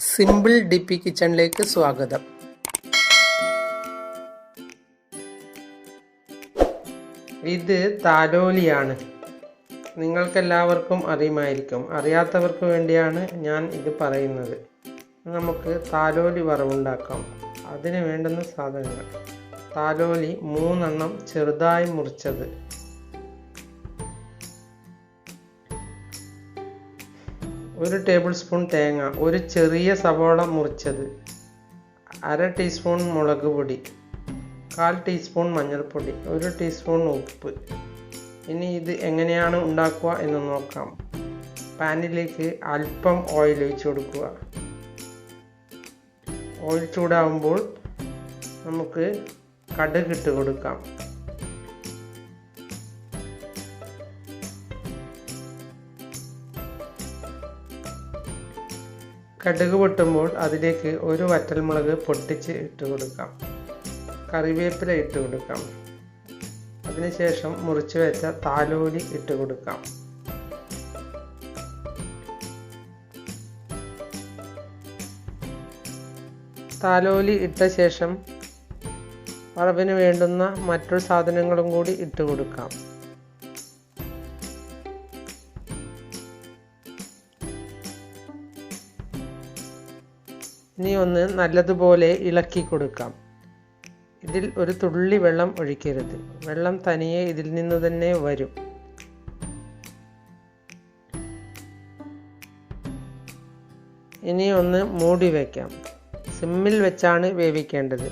Simple ഡിപ്പി കിച്ചണിലേക്ക് സ്വാഗതം. ഇത് താലോലിയാണ്. നിങ്ങൾക്കെല്ലാവർക്കും അറിയുമായിരിക്കും. അറിയാത്തവർക്ക് വേണ്ടിയാണ് ഞാൻ ഇത് പറയുന്നത്. നമുക്ക് താലോലി വറവുണ്ടാക്കാം. അതിന് വേണ്ടുന്ന സാധനങ്ങൾ: താലോലി 3 എണ്ണം ചെറുതായി മുറിച്ചത്, 1 ടേബിൾ സ്പൂൺ തേങ്ങ, 1 ചെറിയ സവോള മുറിച്ചത്, 1/2 ടീസ്പൂൺ മുളക് പൊടി, 1/4 ടീസ്പൂൺ മഞ്ഞൾപ്പൊടി, 1 ടീസ്പൂൺ ഉപ്പ്. ഇനി ഇത് എങ്ങനെയാണ് ഉണ്ടാക്കുക എന്ന് നോക്കാം. പാനിലേക്ക് അല്പം ഓയിൽ ഒഴിച്ചു കൊടുക്കുക. ഓയിൽ ചൂടാകുമ്പോൾ നമുക്ക് കടുക് ഇട്ട് കൊടുക്കാം. കടുക് പൊട്ടുമ്പോൾ അതിലേക്ക് 1 വറ്റൽമുളക് പൊട്ടിച്ച് ഇട്ട് കൊടുക്കാം. കറിവേപ്പില ഇട്ട് കൊടുക്കാം. അതിനുശേഷം മുറിച്ച് വെച്ച താലോലി ഇട്ട് കൊടുക്കാം. താലോലി ഇട്ട ശേഷം വറവിന് വേണ്ടുന്ന മറ്റു സാധനങ്ങളും കൂടി ഇട്ട് കൊടുക്കാം. ഇനി ഒന്ന് നല്ലതുപോലെ ഇളക്കി കൊടുക്കാം. ഇതിൽ ഒരു തുള്ളി വെള്ളം ഒഴിക്കരുത്. വെള്ളം തനിയെ ഇതിൽ നിന്ന് തന്നെ വരും. ഇനി ഒന്ന് മൂടി വയ്ക്കാം. സിമ്മിൽ വെച്ചാണ് വേവിക്കേണ്ടത്.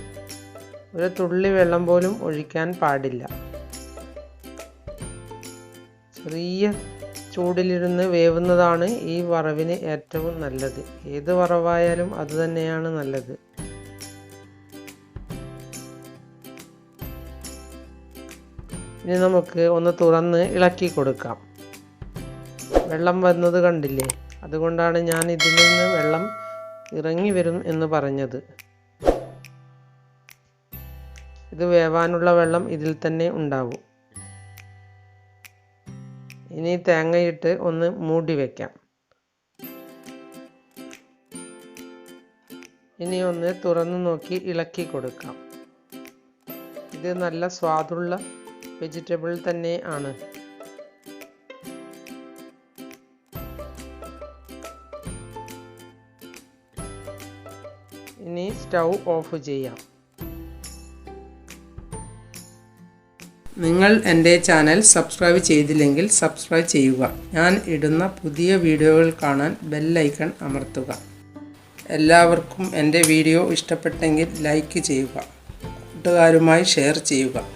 ഒരു തുള്ളി വെള്ളം പോലും ഒഴിക്കാൻ പാടില്ല. ചെറിയ ചൂടിലിരുന്ന് വേവുന്നതാണ് ഈ വറവിന് ഏറ്റവും നല്ലത്. ഏത് വറവായാലും അതുതന്നെയാണ് നല്ലത്. ഇനി നമുക്ക് ഒന്ന് തുറന്ന് ഇളക്കി കൊടുക്കാം. വെള്ളം വന്നത് കണ്ടില്ലേ? അതുകൊണ്ടാണ് ഞാൻ ഇതിൽ നിന്ന് വെള്ളം ഇറങ്ങി വരും എന്ന് പറഞ്ഞത്. ഇത് വേവാനുള്ള വെള്ളം ഇതിൽ തന്നെ ഉണ്ടാവും. ഇനി തേങ്ങയിട്ട് ഒന്ന് മൂടി വയ്ക്കാം. ഇനി ഒന്ന് തുറന്നു നോക്കി ഇളക്കി കൊടുക്കാം. ഇത് നല്ല സ്വാദുള്ള വെജിറ്റബിൾ തന്നെ ആണ്. ഇനി സ്റ്റൗ ഓഫ് ചെയ്യാം. നിങ്ങൾ എൻ്റെ ചാനൽ സബ്സ്ക്രൈബ് ചെയ്തില്ലെങ്കിൽ സബ്സ്ക്രൈബ് ചെയ്യുക. ഞാൻ ഇടുന്ന പുതിയ വീഡിയോകൾ കാണാൻ ബെൽ ഐക്കൺ അമർത്തുക. എല്ലാവർക്കും എൻ്റെ വീഡിയോ ഇഷ്ടപ്പെട്ടെങ്കിൽ ലൈക്ക് ചെയ്യുക. കൂട്ടുകാരുമായി ഷെയർ ചെയ്യുക.